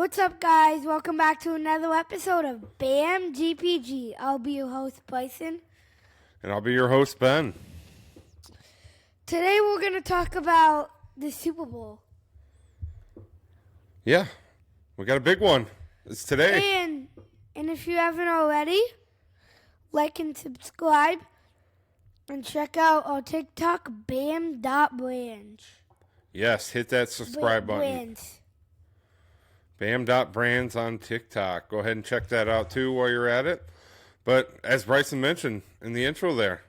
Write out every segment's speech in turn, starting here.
What's up, guys? Welcome back to another episode of BAM GPG. I'll be your host, Bryson. And I'll be your host, Ben. Today, we're going to talk about the Super Bowl. Yeah, we got a big one. It's today. And if you haven't already, like and subscribe. And check out our TikTok, bam.branch. Yes, hit that subscribe button. Brands. Bam.brands on TikTok. Go ahead and check that out too while you're at it. But as Bryson mentioned in the intro there,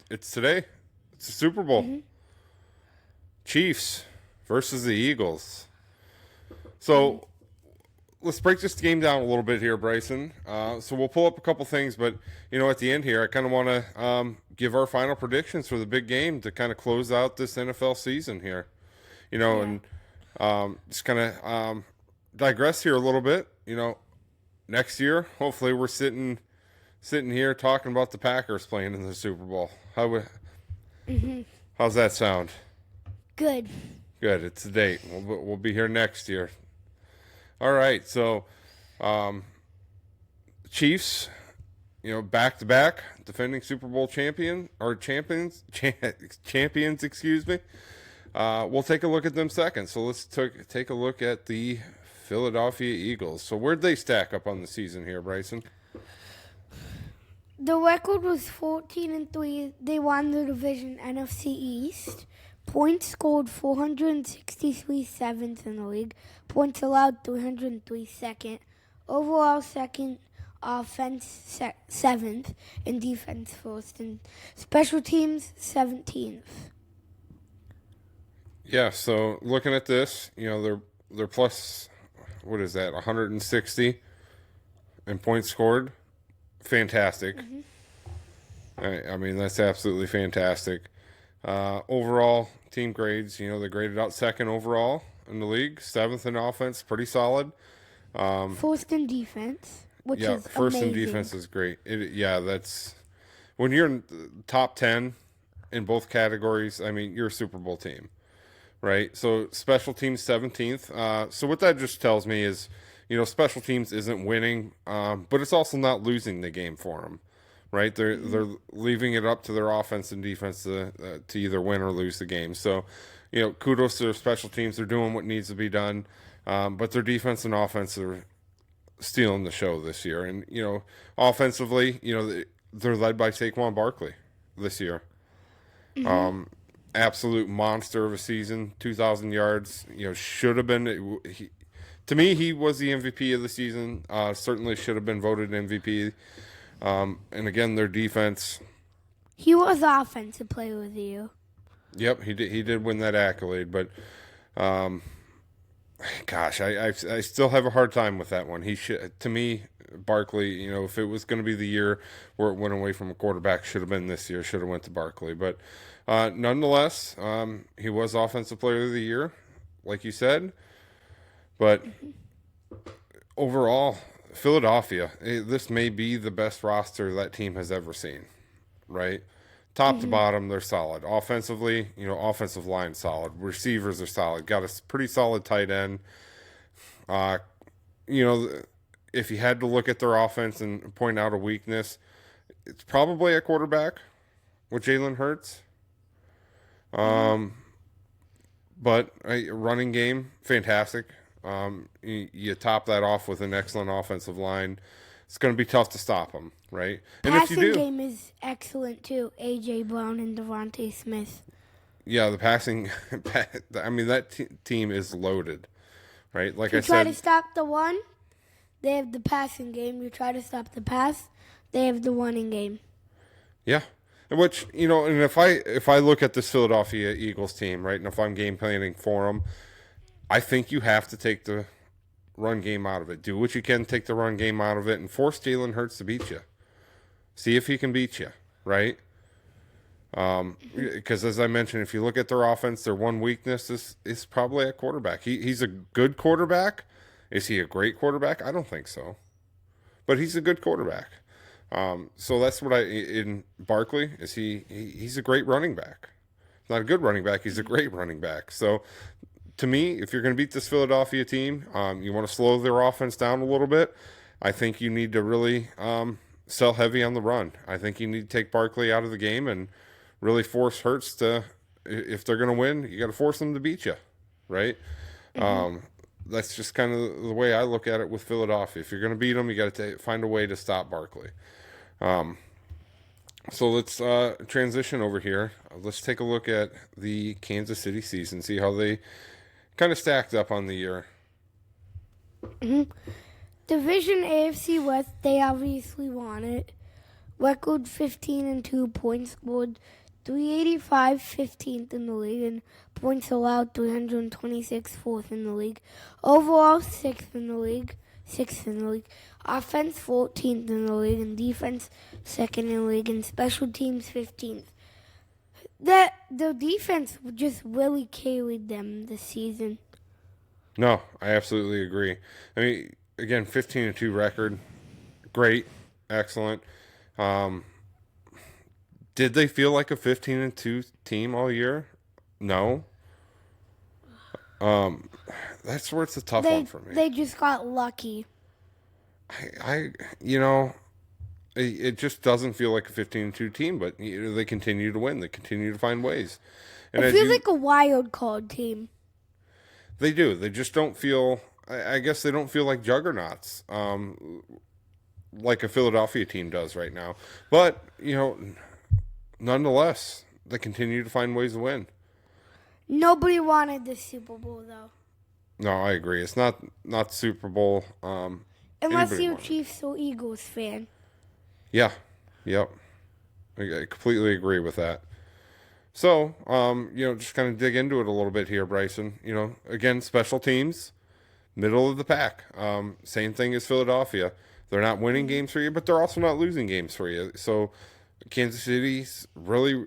it's today. It's the Super Bowl. Mm-hmm. Chiefs versus the Eagles. So let's break this game down a little bit here, Bryson. So we'll pull up a couple things, but at the end here, I kind of want to give our final predictions for the big game to kind of close out this NFL season here. And just kind of digress here a little bit. Next year, hopefully, we're sitting here talking about the Packers playing in the Super Bowl. How's that sound? Good. Good. It's a date. We'll be here next year. All right. So, Chiefs, back to back, defending Super Bowl champions. Excuse me. We'll take a look at them second. So let's take a look at the Philadelphia Eagles. So where'd they stack up on the season here, Bryson? The record was 14-3. They won the division NFC East. Points scored 463 seventh in the league. Points allowed 303 second. Overall second. Offense seventh. And defense first. And special teams 17th. Yeah, so looking at this, they're plus, what is that, 160 in points scored. Fantastic. I mean, that's absolutely fantastic. Overall team grades, they graded out second overall in the league, seventh in offense, pretty solid. First in defense, which is first amazing. in defense is great. That's when you're in the top 10 in both categories. I mean, you're a Super Bowl team. Right, so special teams 17th. So what that just tells me is, special teams isn't winning, but it's also not losing the game for them. Right, they're leaving it up to their offense and defense to either win or lose the game. So, kudos to their special teams. They're doing what needs to be done, but their defense and offense are stealing the show this year. And offensively, they're led by Saquon Barkley this year. Absolute monster of a season, 2,000 yards. Should have been. To me, he was the MVP of the season. Certainly should have been voted MVP. And again, their defense. He was offensive player of the year. Yep, he did. He did win that accolade, but gosh, I still have a hard time with that one. He should. To me, Barkley. If it was going to be the year where it went away from a quarterback, should have been this year. Should have went to Barkley, but. Nonetheless, he was Offensive Player of the Year, like you said. But overall, Philadelphia, this may be the best roster that team has ever seen, right? Top to bottom, they're solid. Offensively, offensive line solid. Receivers are solid. Got a pretty solid tight end. If you had to look at their offense and point out a weakness, it's probably a quarterback with Jalen Hurts. But a running game, fantastic. You top that off with an excellent offensive line. It's going to be tough to stop them, right? And Passing if you do, game is excellent too. A.J. Brown and Devontae Smith. Yeah, the passing. I mean, that team is loaded, right? Like I said, you try to stop the run, they have the passing game. You try to stop the pass, they have the running game. Yeah. Which, and if I look at this Philadelphia Eagles team, right, and if I'm game planning for them, I think you have to take the run game out of it. Do what you can, take the run game out of it, and force Jalen Hurts to beat you. See if he can beat you, right? Because as I mentioned, if you look at their offense, their one weakness is probably a quarterback. He's a good quarterback. Is he a great quarterback? I don't think so. But he's a good quarterback. So that's what in Barkley is he's a great running back. Not a good running back, he's a great running back. So to me, if you're going to beat this Philadelphia team, you want to slow their offense down a little bit. I think you need to really sell heavy on the run. I think you need to take Barkley out of the game and really force Hurts to, if they're going to win, you got to force them to beat you, right? That's just kind of the way I look at it with Philadelphia. If you're going to beat them, you got to find a way to stop Barkley. So let's transition over here. Let's take a look at the Kansas City season, see how they kind of stacked up on the year. Division AFC West, they obviously won it. Record 15-2, points scored 385, 15th in the league, and points allowed 326, 4th in the league. Overall, 6th in the league. Offense 14th in the league, and defense 2nd in the league, and special teams 15th. The defense just really carried them this season. No, I absolutely agree. I mean, again, 15-2 record, great, excellent. Did they feel like a 15-2 team all year? No. That's where it's a tough one for me. They just got lucky. It just doesn't feel like a 15-2 team, but they continue to win. They continue to find ways. And it feels like a wild card team. They do. They just don't feel, I guess they don't feel like juggernauts, like a Philadelphia team does right now. But, nonetheless, they continue to find ways to win. Nobody wanted the Super Bowl, though. No, I agree. It's not Super Bowl. Unless you're a Chiefs or Eagles fan. Yeah. Yep. I completely agree with that. So, just kind of dig into it a little bit here, Bryson. Again, special teams, middle of the pack. Same thing as Philadelphia. They're not winning games for you, but they're also not losing games for you. So, Kansas City's really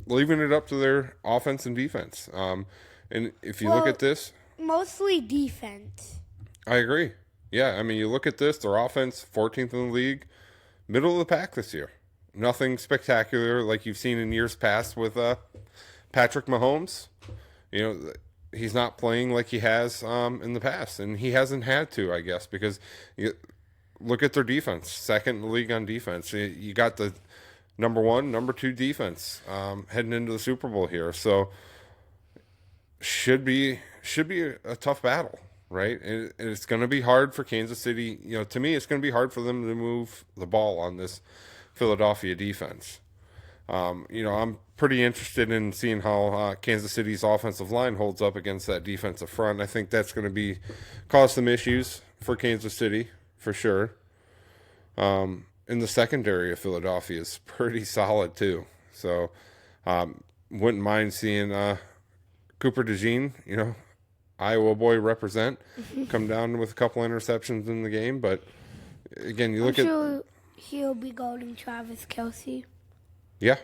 leaving it up to their offense and defense. And if you look at this, mostly defense. I agree. Yeah, I mean, you look at this, their offense, 14th in the league, middle of the pack this year. Nothing spectacular like you've seen in years past with Patrick Mahomes. He's not playing like he has in the past, and he hasn't had to, I guess, because look at their defense, 2nd in the league on defense. You got the number 1, number 2 defense heading into the Super Bowl here, so should be a tough battle. Right, and it's going to be hard for Kansas City. To me, it's going to be hard for them to move the ball on this Philadelphia defense. I'm pretty interested in seeing how Kansas City's offensive line holds up against that defensive front. I think that's going to cause some issues for Kansas City for sure. In the secondary of Philadelphia is pretty solid too. So, wouldn't mind seeing Cooper DeJean, Iowa boy represent, come down with a couple interceptions in the game. But again, you look at he'll be guarding Travis Kelce. Yeah,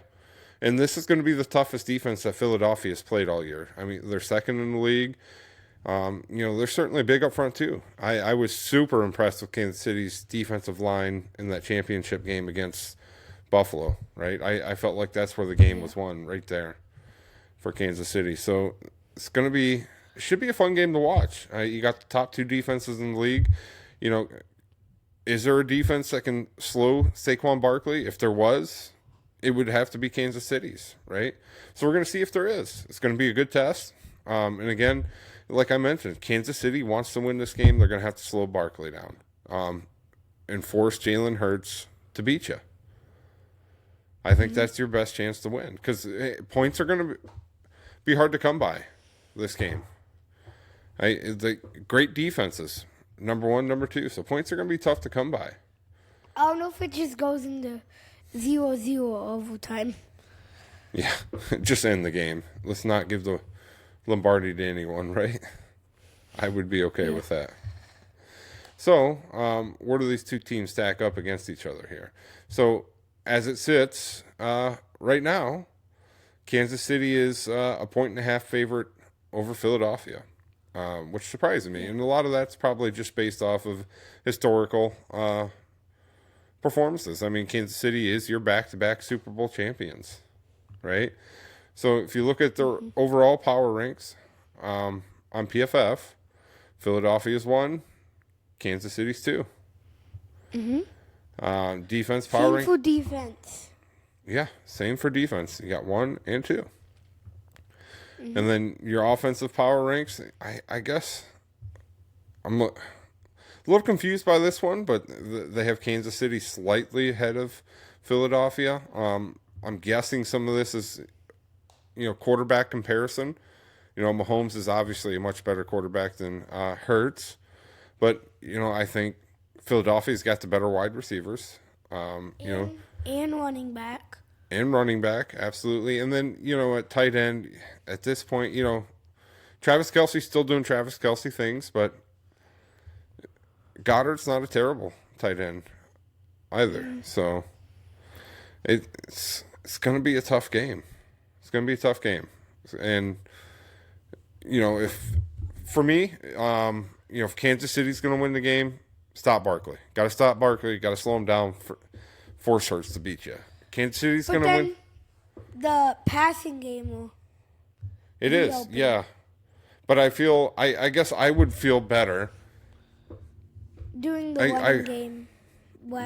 and this is going to be the toughest defense that Philadelphia has played all year. I mean, they're 2nd in the league. They're certainly big up front too. I was super impressed with Kansas City's defensive line in that championship game against Buffalo. Right, I felt like that's where the game was won right there for Kansas City. So it's going to be. Should be a fun game to watch. You got the top 2 defenses in the league. Is there a defense that can slow Saquon Barkley? If there was, it would have to be Kansas City's, right? So we're going to see if there is. It's going to be a good test. And again, like I mentioned, Kansas City wants to win this game. They're going to have to slow Barkley down and force Jalen Hurts to beat you. I think that's your best chance to win because points are going to be hard to come by this game. The great defenses, number 1, number 2. So points are going to be tough to come by. I don't know if it just goes into 0-0 overtime. Yeah, just end the game. Let's not give the Lombardi to anyone, right? I would be okay with that. So, where do these two teams stack up against each other here? So, as it sits right now, Kansas City is a 1.5 favorite over Philadelphia. Which surprised me. And a lot of that's probably just based off of historical performances. I mean, Kansas City is your back-to-back Super Bowl champions, right? So if you look at their overall power ranks, on PFF, Philadelphia's 1, Kansas City's 2. Defense power Same rank. for defense. Yeah, same for defense. You got 1 and 2. And then your offensive power ranks, I guess I'm a little confused by this one, but they have Kansas City slightly ahead of Philadelphia. I'm guessing some of this is, quarterback comparison. Mahomes is obviously a much better quarterback than Hurts, but I think Philadelphia's got the better wide receivers. And running back. And running back, absolutely. And then, at tight end, at this point, Travis Kelce's still doing Travis Kelce things, but Goddard's not a terrible tight end either. So it's going to be a tough game. It's going to be a tough game. And, if for me, if Kansas City's going to win the game, stop Barkley. Got to stop Barkley. Got to slow him down. Force Hurts to beat you. Kansas City's going to win. The passing game will. It is, yeah. But I guess I would feel better doing the running game.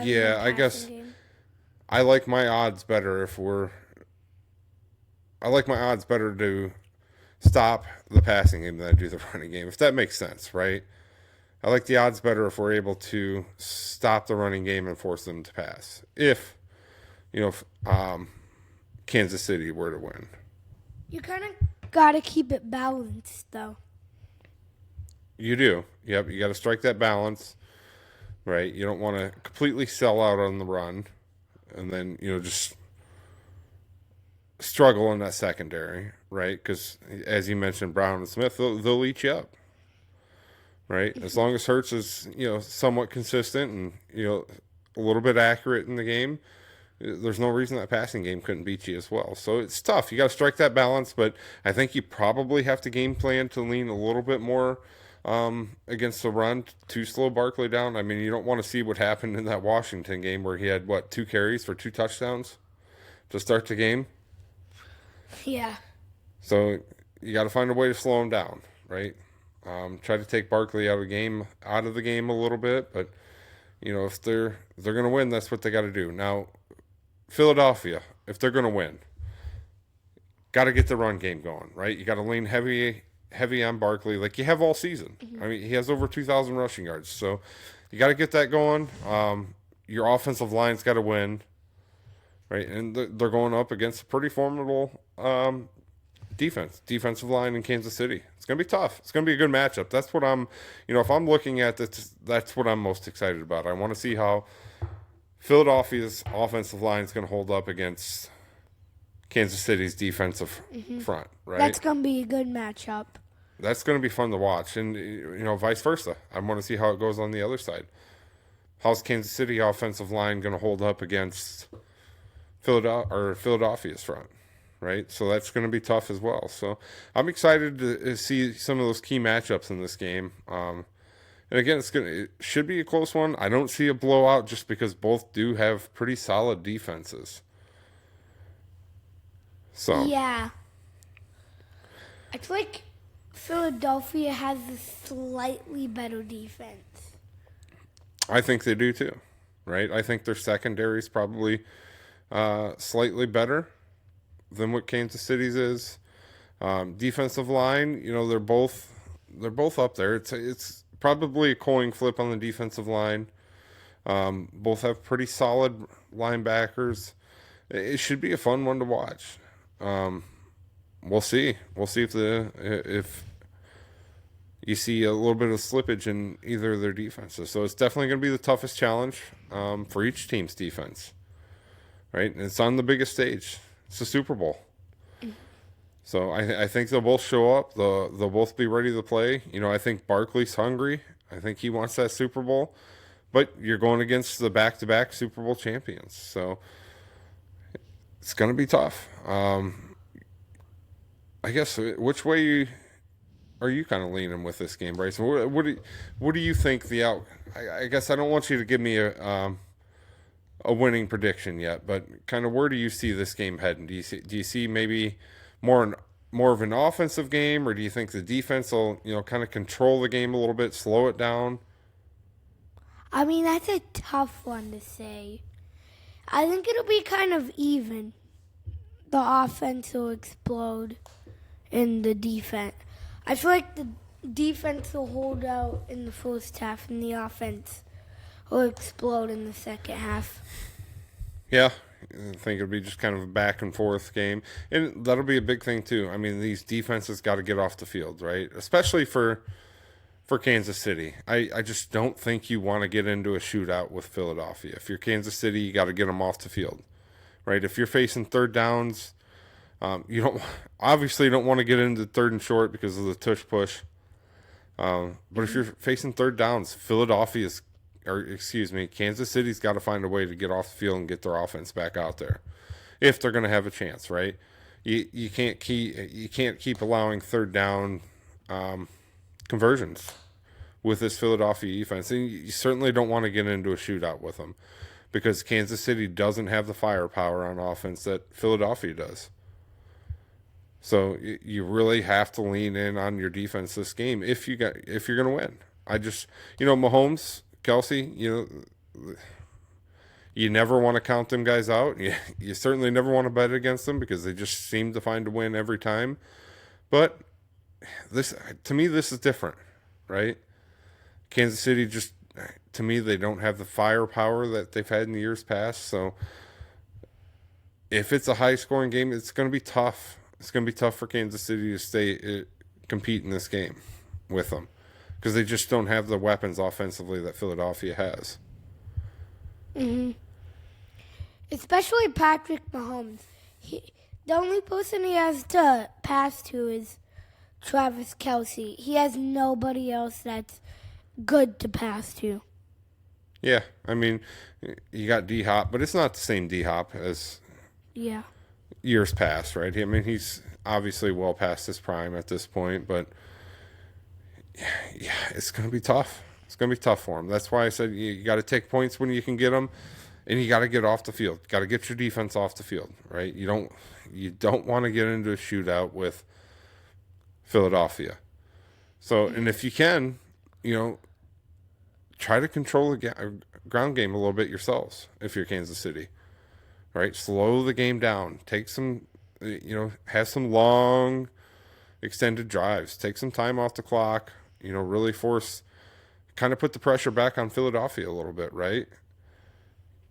Yeah, I guess game. I like my odds better I like my odds better to stop the passing game than I do the running game, if that makes sense, right? I like the odds better if we're able to stop the running game and force them to pass. If Kansas City were to win. You kind of got to keep it balanced, though. You do. Yep, you got to strike that balance, right? You don't want to completely sell out on the run and then, just struggle in that secondary, right? Because, as you mentioned, Brown and Smith, they'll eat you up, right? As long as Hurts is, somewhat consistent and, a little bit accurate in the game, there's no reason that passing game couldn't beat you as well. So it's tough. You got to strike that balance, but I think you probably have to game plan to lean a little bit more against the run to slow Barkley down. I mean, you don't want to see what happened in that Washington game where he had, 2 carries for 2 touchdowns to start the game? Yeah. So you got to find a way to slow him down, right? Try to take Barkley out of the game a little bit, but if they're going to win, that's what they got to do. Now, Philadelphia, if they're going to win, got to get the run game going, right? You got to lean heavy on Barkley like you have all season. I mean, he has over 2,000 rushing yards, so you got to get that going. Your offensive line's got to win, right? And they're going up against a pretty formidable defensive line in Kansas City. It's going to be tough. It's going to be a good matchup. That's what I'm, if I'm looking at this, that's what I'm most excited about. I want to see how Philadelphia's offensive line is going to hold up against Kansas City's defensive front, right? That's going to be a good matchup. That's going to be fun to watch. And, vice versa. I want to see how it goes on the other side. How's Kansas City offensive line going to hold up against Philadelphia's front, right? So that's going to be tough as well. So I'm excited to see some of those key matchups in this game. And again, it should be a close one. I don't see a blowout just because both do have pretty solid defenses. So yeah, I feel like Philadelphia has a slightly better defense. I think they do too, right? I think their secondary is probably slightly better than what Kansas City's is. Defensive line, they're both up there. It's probably a coin flip on the defensive line. Both have pretty solid linebackers. It should be a fun one to watch. We'll see. We'll see if you see a little bit of slippage in either of their defenses. So it's definitely going to be the toughest challenge for each team's defense, right? And it's on the biggest stage. It's the Super Bowl. So I think they'll both show up. They'll both be ready to play. I think Barkley's hungry. I think he wants that Super Bowl. But you're going against the back-to-back Super Bowl champions. So it's going to be tough. I guess which way are you kind of leaning with this game, Bryson? What do you think the out? I guess I don't want you to give me a winning prediction yet, but kind of where do you see this game heading? Do you see maybe more more of an offensive game, or do you think the defense will, kind of control the game a little bit, slow it down? I mean, that's a tough one to say. I think it'll be kind of even. The offense will explode in the defense. I feel like the defense will hold out in the first half and the offense will explode in the second half. Yeah, I think it'll be just kind of a back and forth game. And that'll be a big thing, too. I mean, these defenses got to get off the field, right? Especially for Kansas City. I just don't think you want to get into a shootout with Philadelphia. If you're Kansas City, you got to get them off the field, right? If you're facing third downs, you don't want to get into third and short because of the tush push. But if you're facing third downs, Kansas City's got to find a way to get off the field and get their offense back out there if they're going to have a chance, right? You can't keep allowing third down conversions with this Philadelphia defense, and you certainly don't want to get into a shootout with them because Kansas City doesn't have the firepower on offense that Philadelphia does. So you really have to lean in on your defense this game if you're going to win. Mahomes, Kelsey, you never want to count them guys out. You certainly never want to bet against them because they just seem to find a win every time. But to me, this is different, right? Kansas City to me, they don't have the firepower that they've had in the years past. So if it's a high-scoring game, it's going to be tough. It's going to be tough for Kansas City to compete in this game with them because they just don't have the weapons offensively that Philadelphia has. Mm-hmm. Especially Patrick Mahomes. The only person he has to pass to is Travis Kelsey. He has nobody else that's good to pass to. Yeah, I mean, you got D-Hop, but it's not the same D-Hop as years past, right? I mean, he's obviously well past his prime at this point, but yeah, it's going to be tough. It's going to be tough for him. That's why I said you got to take points when you can get them, and you got to get off the field. Got to get your defense off the field, right? You don't want to get into a shootout with Philadelphia. So, and if you can, try to control the ground game a little bit yourselves if you're Kansas City, right? Slow the game down. Take some, have some long, extended drives. Take some time off the clock. Really kind of put the pressure back on Philadelphia a little bit, right?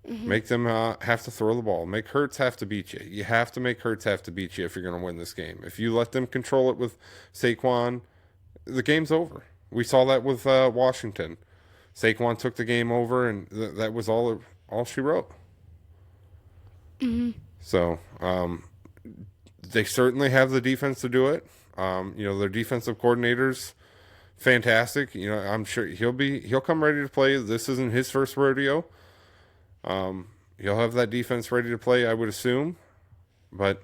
Mm-hmm. Make them have to throw the ball. Make Hurts have to beat you. You have to make Hurts have to beat you if you're going to win this game. If you let them control it with Saquon, the game's over. We saw that with Washington. Saquon took the game over, and that was all she wrote. Mm-hmm. So they certainly have the defense to do it. Their defensive coordinator's fantastic. I'm sure he'll come ready to play. This isn't his first rodeo. He'll have that defense ready to play, I would assume. But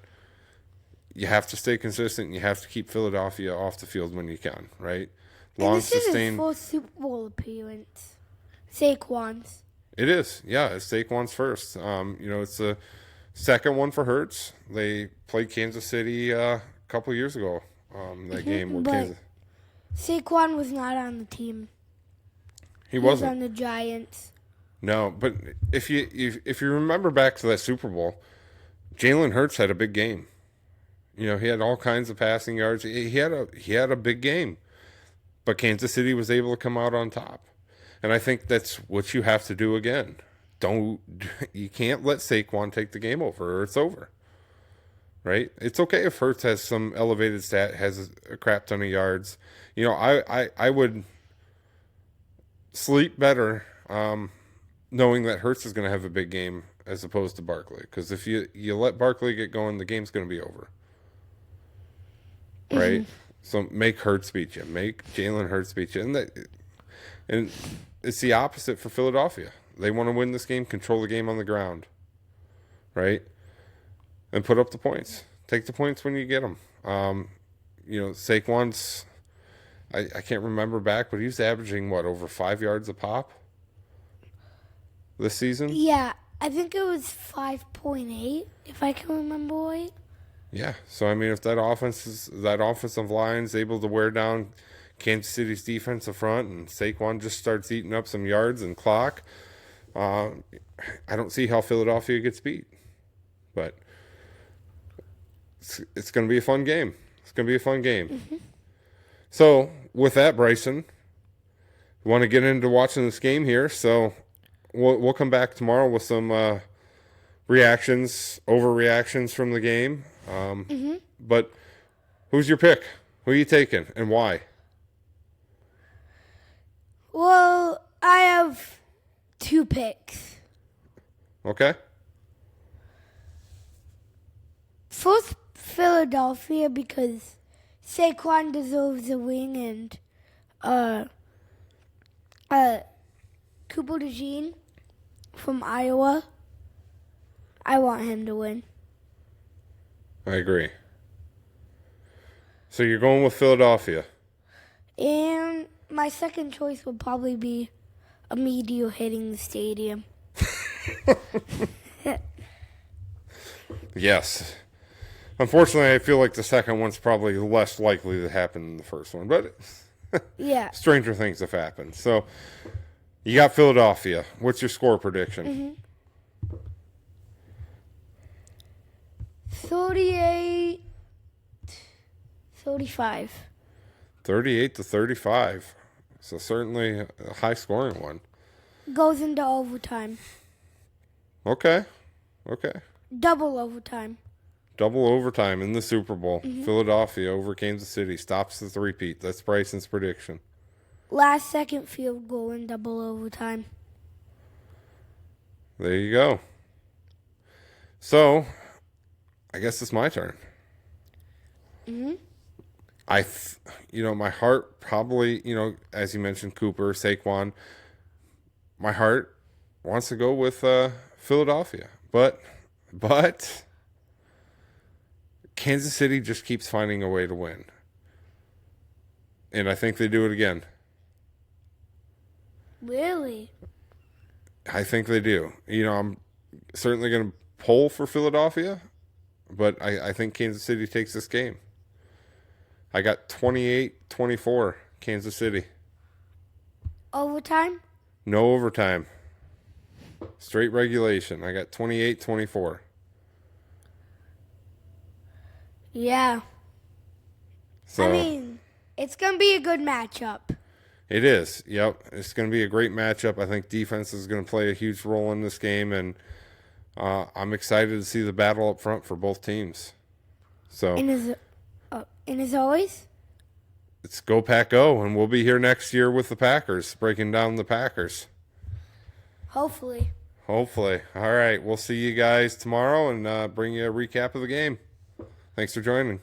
you have to stay consistent. You have to keep Philadelphia off the field when you can, right? Long sustained. This is his first Super Bowl appearance. Saquon's. It is, yeah. It's Saquon's first. It's the second one for Hurts. They played Kansas City a couple years ago. That game where Kansas. Saquon was not on the team. He wasn't on the Giants. No, but if you remember back to that Super Bowl, Jalen Hurts had a big game. He had all kinds of passing yards. He had a big game, but Kansas City was able to come out on top, and I think that's what you have to do again. You can't let Saquon take the game over, or it's over. Right? It's okay if Hurts has some elevated stat, has a crap ton of yards. I would sleep better knowing that Hurts is going to have a big game as opposed to Barkley. Because if you let Barkley get going, the game's going to be over. Right? Mm-hmm. So make Hurts beat you. Make Jalen Hurts beat you. And it's the opposite for Philadelphia. They want to win this game, control the game on the ground. Right? And put up the points. Take the points when you get them. Saquon's, I can't remember back, but he was averaging, over 5 yards a pop this season? Yeah, I think it was 5.8, if I can remember right. Yeah. So I mean, if that offensive line is able to wear down Kansas City's defensive front, and Saquon just starts eating up some yards and clock, I don't see how Philadelphia gets beat. But it's going to be a fun game. It's going to be a fun game. Mm-hmm. So with that, Bryson, we want to get into watching this game here. So we'll come back tomorrow with some reactions, overreactions from the game. But who's your pick? Who are you taking and why? Well, I have 2 picks. Okay. First, Philadelphia, because Saquon deserves a win, and Cooper DeJean from Iowa, I want him to win. I agree. So you're going with Philadelphia. And my second choice would probably be a meteor hitting the stadium. Yes. Unfortunately, I feel like the second one's probably less likely to happen than the first one, but Yeah. stranger things have happened. So you got Philadelphia. What's your score prediction? 38-35. 38-35. So certainly a high scoring one. Goes into overtime. Okay. Double overtime. Double overtime in the Super Bowl. Philadelphia over Kansas City stops the three-peat. That's Bryson's prediction. Last second field goal in double overtime. There you go. So, I guess it's my turn. My heart probably, as you mentioned, Cooper, Saquon. My heart wants to go with Philadelphia, but Kansas City just keeps finding a way to win, and I think they do it again. Really? I think they do. I'm certainly going to pull for Philadelphia, but I think Kansas City takes this game. I got 28-24, Kansas City. Overtime? No overtime. Straight regulation. I got 28-24. Yeah. So I mean, it's going to be a good matchup. it is. Yep. It's going to be a great matchup. I think defense is going to play a huge role in this game, and I'm excited to see the battle up front for both teams. So And as always, it's go Pack Go, and we'll be here next year with the Packers, breaking down the Packers. hopefully. Hopefully. All right. We'll see you guys tomorrow and bring you a recap of the game. Thanks for joining.